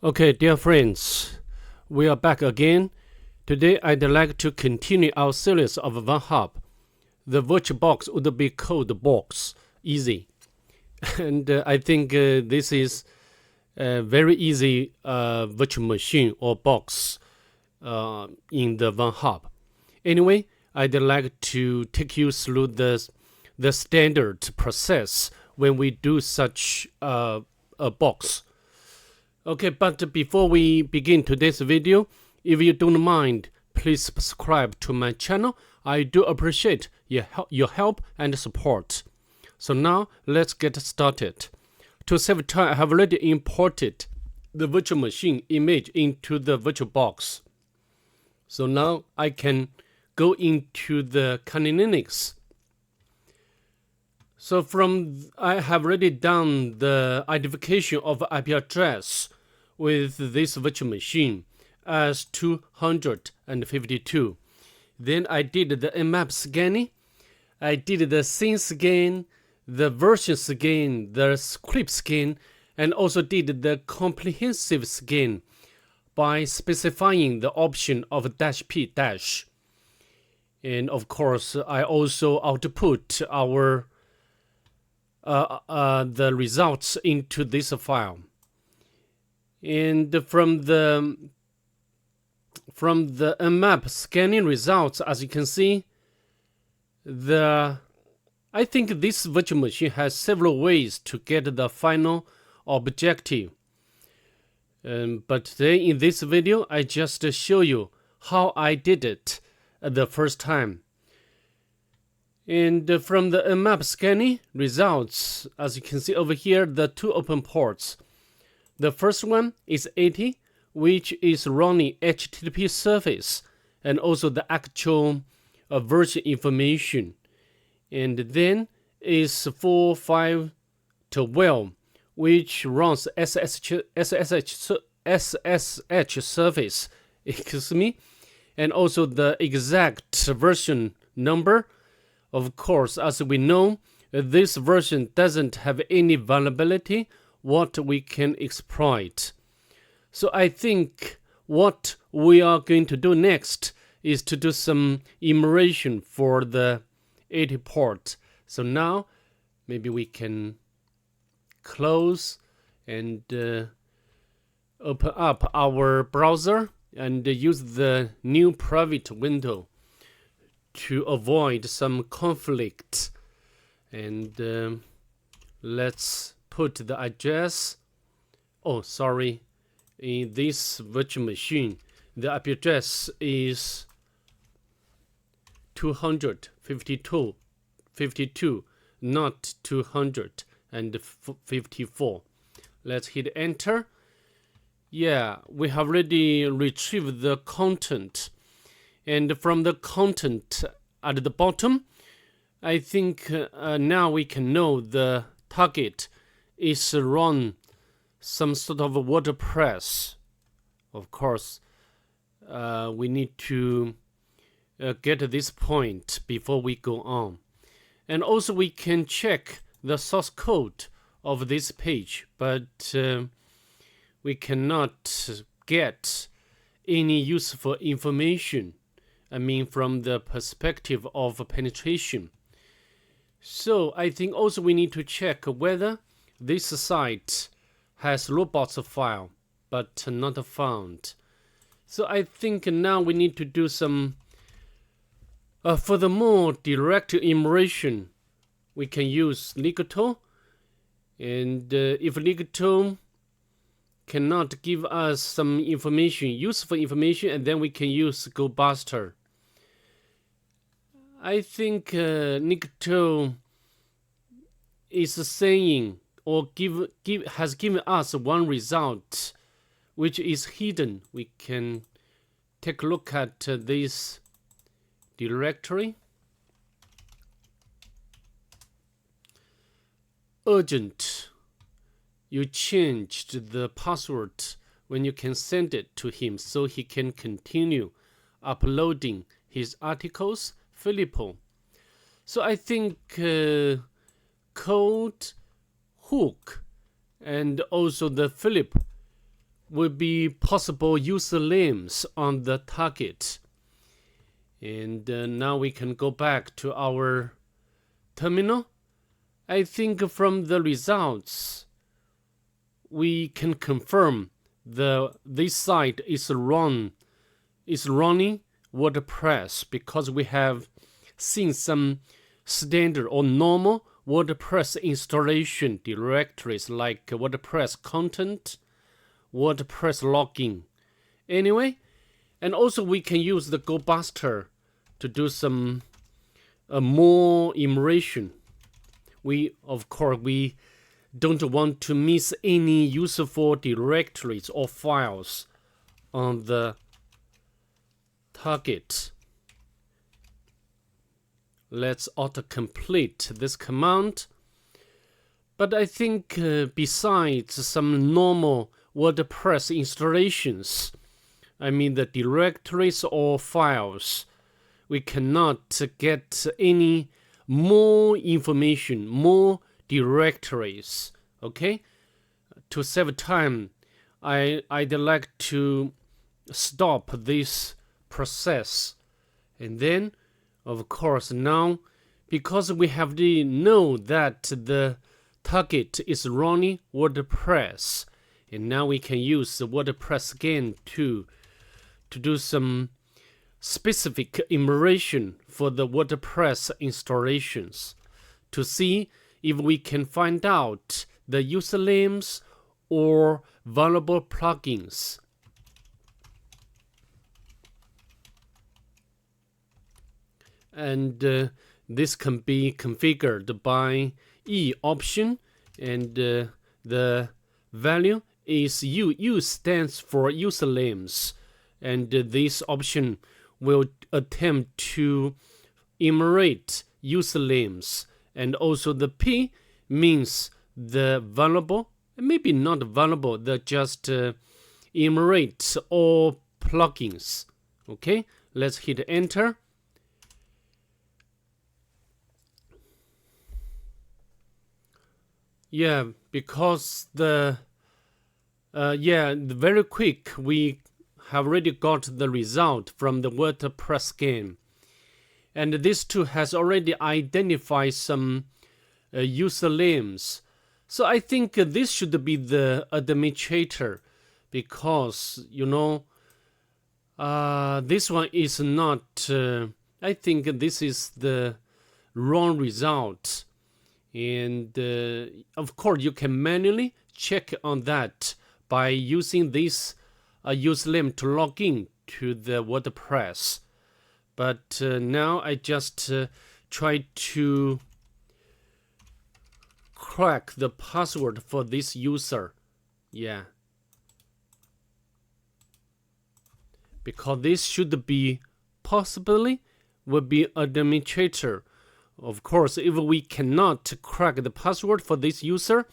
Okay, dear friends, we are back again. Today I'd like to continue our series of Vulnhub. The virtual box would be ColddBox, easy. And I think this is a very easy virtual machine or box in the Vulnhub. Anyway, I'd like to take you through the standard process when we do such a box. Okay, but before we begin today's video, if you don't mind, please subscribe to my channel. I do appreciate your help and support. So now, let's get started. To save time, I have already imported the virtual machine image into the virtual box. So now I can go into the Kali Linux. So I have already done the identification of IP address with this virtual machine as 252. Then I did the Nmap scanning. I did the scene scan, the version scan, the script scan, and also did the comprehensive scan by specifying the option of -p-. And of course, I also output our the results into this file. And from the Nmap scanning results, as you can see, I think this virtual machine has several ways to get the final objective. But today in this video, I just show you how I did it the first time. And from the Nmap scanning results, as you can see over here, the two open ports. The first one is 80, which is running HTTP service and also the actual version information. And then is 4512, which runs SSH service, excuse me, and also the exact version number. Of course, as we know, this version doesn't have any vulnerability what we can exploit. So I think what we are going to do next is to do some enumeration for the 80 port. So now maybe we can close and open up our browser and use the new private window to avoid some conflict. And let's put the address. Oh, sorry. In this virtual machine, the IP address is 252, not 254. Let's hit enter. Yeah, we have already retrieved the content. And from the content at the bottom, I think now we can know the target is run some sort of a WordPress. Of course, we need to get this point before we go on. And also we can check the source code of this page, but we cannot get any useful information, I mean from the perspective of penetration. So I think also we need to check whether this site has robots file, but not found. So I think now we need to do some furthermore direct enumeration. We can use Ligato, and if Ligato cannot give us some information, useful information, and then we can use GoBuster. I think Ligato is saying or has given us one result which is hidden. We can take a look at this directory. Urgent. You changed the password when you can send it to him so he can continue uploading his articles. Filippo. So I think code hook and also the Philip will be possible usernames on the target. And now we can go back to our terminal. I think from the results, we can confirm this site is running WordPress, because we have seen some standard or normal WordPress installation directories like WordPress content, WordPress login. Anyway, and also we can use the GoBuster to do some more immersion. Of course, we don't want to miss any useful directories or files on the target. Let's autocomplete this command. But I think besides some normal WordPress installations, I mean the directories or files, we cannot get any more information, more directories. Okay? To save time, I'd like to stop this process. And then, of course, now, because we have to know that the target is running WordPress, and now we can use the WordPress again to do some specific immersion for the WordPress installations to see if we can find out the usernames or vulnerable plugins. And this can be configured by E option, and the value is U. U stands for usernames, and this option will attempt to enumerate usernames, and also the P means the vulnerable, maybe not vulnerable, the just enumerate all plugins. Okay, let's hit enter. Yeah, because very quick, we have already got the result from the WordPress game. And this too has already identified some usernames. So I think this should be the administrator, because, this one is not, I think this is the wrong result. And of course, you can manually check on that by using this username to log in to the WordPress. But now I just try to crack the password for this user. Yeah. Because this should be possibly will be administrator. Of course, if we cannot crack the password for this user,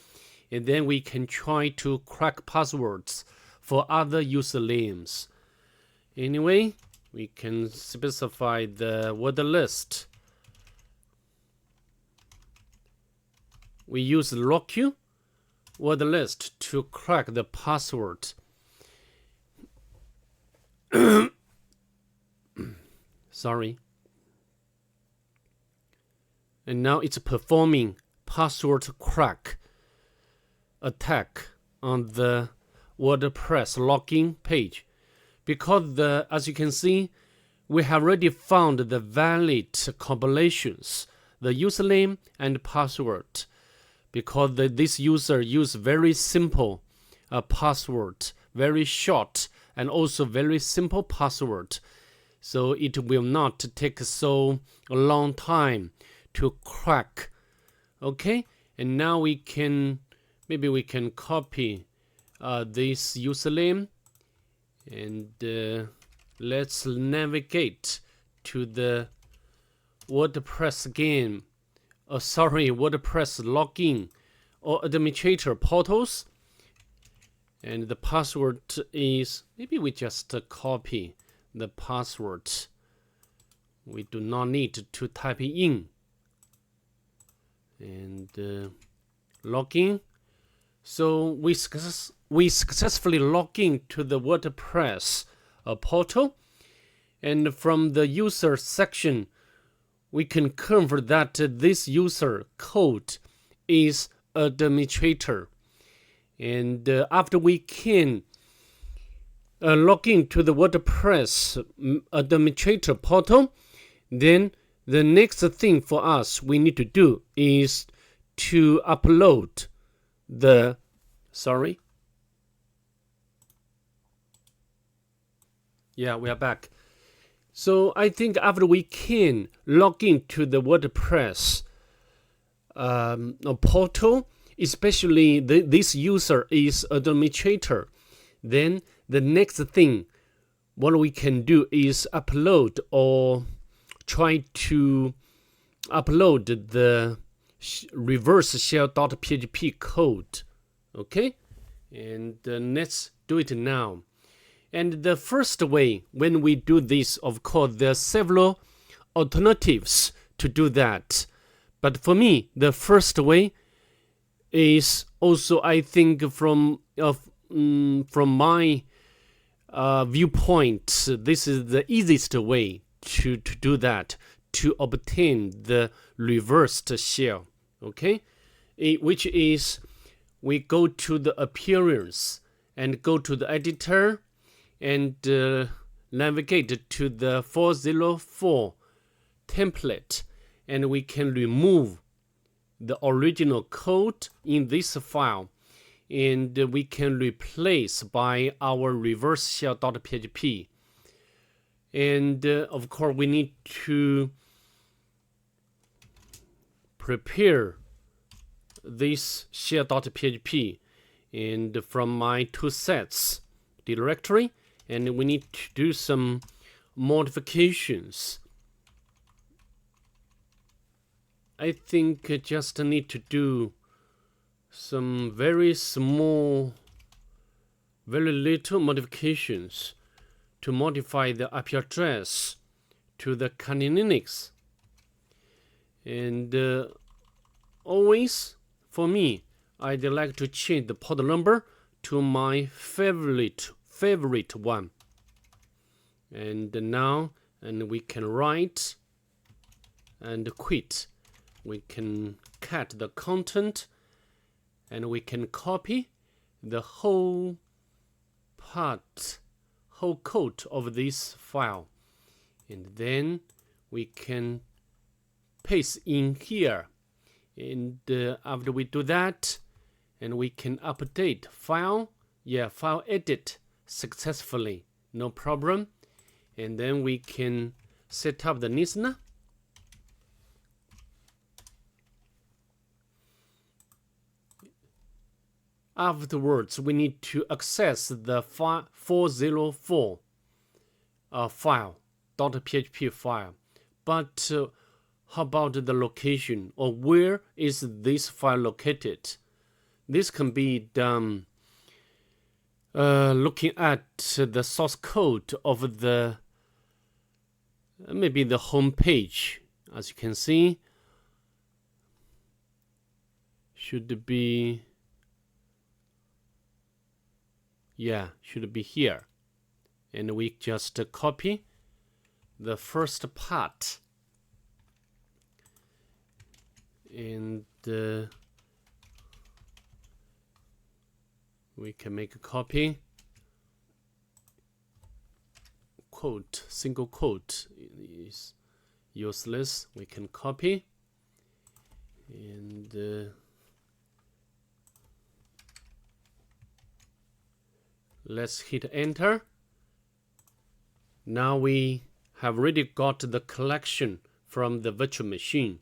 and then we can try to crack passwords for other usernames. Anyway, we can specify the word list. We use LockQ word list to crack the password. Sorry. And now it's performing password crack attack on the WordPress login page. Because as you can see, we have already found the valid combinations, the username and password. Because this user used very simple password, very short, and also very simple password. So it will not take so a long time to crack. Okay, and now maybe we can copy this username, and let's navigate to the WordPress game. WordPress login or administrator portals, and the password is, maybe we just copy the password. We do not need to type it in. And login. So we we successfully log in to the WordPress portal, and from the user section, we can confirm that this user code is administrator. And after we can log in to the WordPress administrator portal, then the next thing for us we need to do is to upload the, we are back. So I think after we can log into the WordPress portal, especially this user is administrator, then the next thing what we can do is upload or try to upload the reverse shell.php code. Okay, and let's do it now. And the first way when we do this, of course, there are several alternatives to do that. But for me, the first way is also, I think, from my viewpoint, this is the easiest way to do that, to obtain the reversed shell. Okay, which is we go to the appearance and go to the editor and navigate to the 404 template, and we can remove the original code in this file, and we can replace by our reverse shell.php. And of course we need to prepare this shell.php and from my toSets directory, and we need to do some modifications. I think I just need to do some very small, very little modifications to modify the IP address to the Kali Linux. And always, for me, I'd like to change the port number to my favorite one. And now, and we can write and quit. We can cut the content, and we can copy the whole code of this file, and then we can paste in here. And after we do that, and we can update file edit successfully, no problem. And then we can set up the listener. Afterwards, we need to access the 404 file, .php file. But how about the location, or where is this file located? This can be done looking at the source code of the maybe the home page. As you can see, should be here, and we just copy the first part, and we can make a copy, quote, single quote is useless, we can copy, and let's hit enter. Now we have already got the collection from the virtual machine.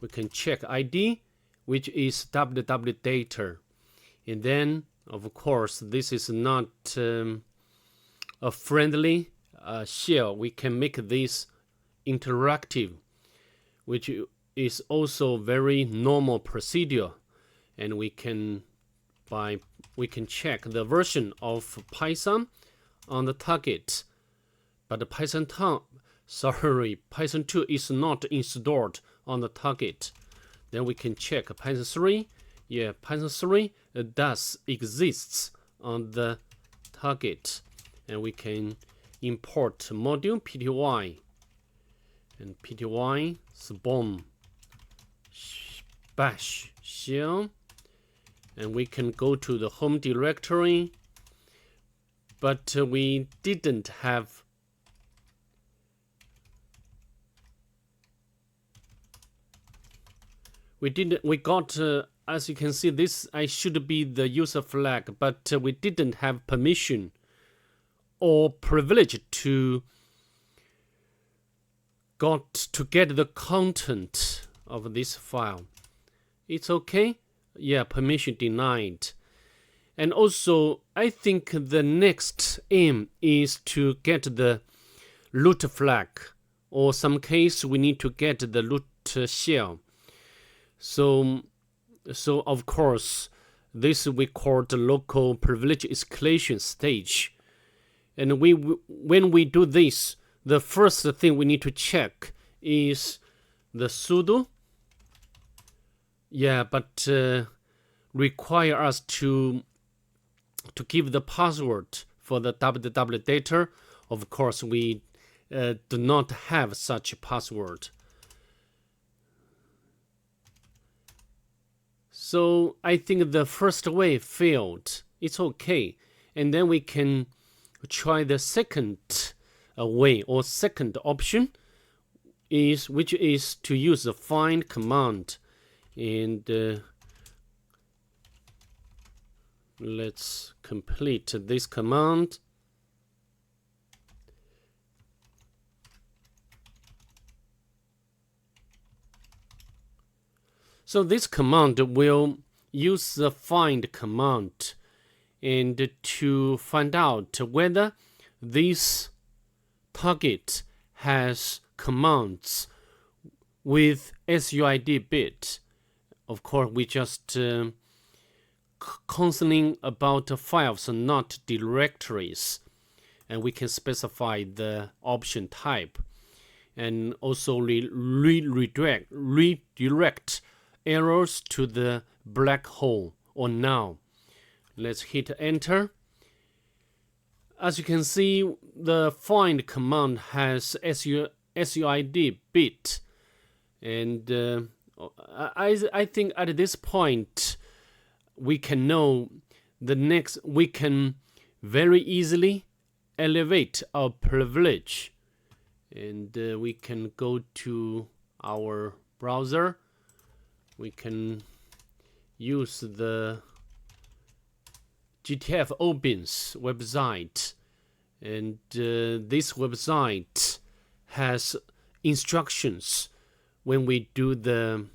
We can check ID, which is www.data, and then of course this is not a friendly shell. We can make this interactive, which is also very normal procedure, and we can check the version of Python on the target, but Python 2 is not installed on the target. Then we can check Python 3. Yeah, Python 3 does exists on the target, and we can import module pty and pty spawn bash shell, and we can go to the home directory, but we didn't have we got as you can see, this I should be the user flag, but we didn't have permission or privilege to get the content of this file. It's okay. Yeah, permission denied. And also, I think the next aim is to get the root flag, or some case we need to get the root shell. So of course, this we call the local privilege escalation stage. And when we do this, the first thing we need to check is the sudo. Yeah, but require us to give the password for the www data. Of course, we do not have such a password. So I think the first way failed. It's okay. And then we can try the second way, or second option, which is to use the find command. And let's complete this command. So this command will use the find command and to find out whether this target has commands with SUID bit. Of course, we just concerning about files and not directories, and we can specify the option type, and also redirect errors to the black hole or null. Let's hit enter. As you can see, the find command has SUID bit, and I think at this point we can know the next. We can very easily elevate our privilege, and we can go to our browser. We can use the GTF Opens website, and this website has instructions when we do the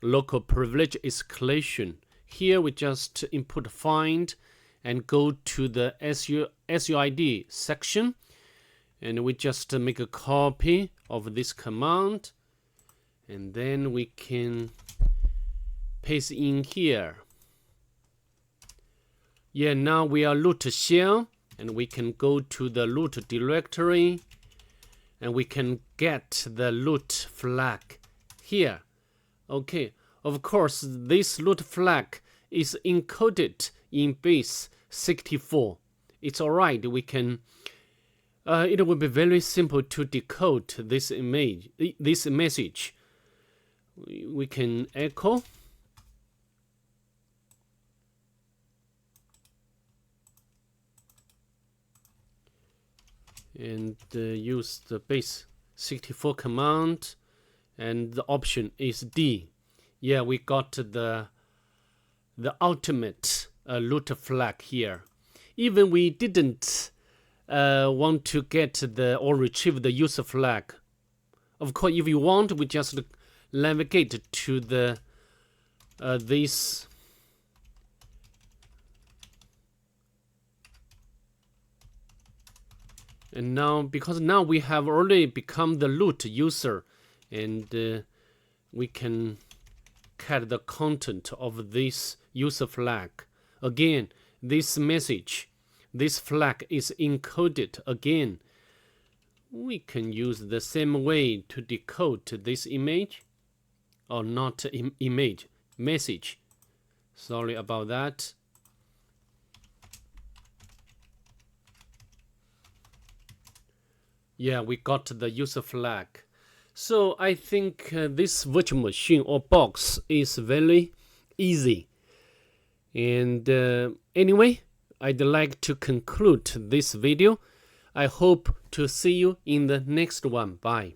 local privilege escalation. Here we just input find and go to the SUID section, and we just make a copy of this command, and then we can paste in here. Yeah, now we are root shell, and we can go to the root directory, and we can get the root flag here. Okay, of course, this root flag is encoded in base 64. It's alright. We can. It will be very simple to decode this image, this message. We can echo. And use the base 64 command, and the option is D. Yeah, we got the ultimate root flag here. Even we didn't want to get or retrieve the user flag. Of course, if you want, we just navigate to the this. And now, because now we have already become the root user, and we can get the content of this user flag. Again, this message, this flag is encoded again. We can use the same way to decode this image, or not image, message. Sorry about that. Yeah, we got the user flag. So I think this virtual machine or box is very easy. And anyway, I'd like to conclude this video. I hope to see you in the next one. Bye.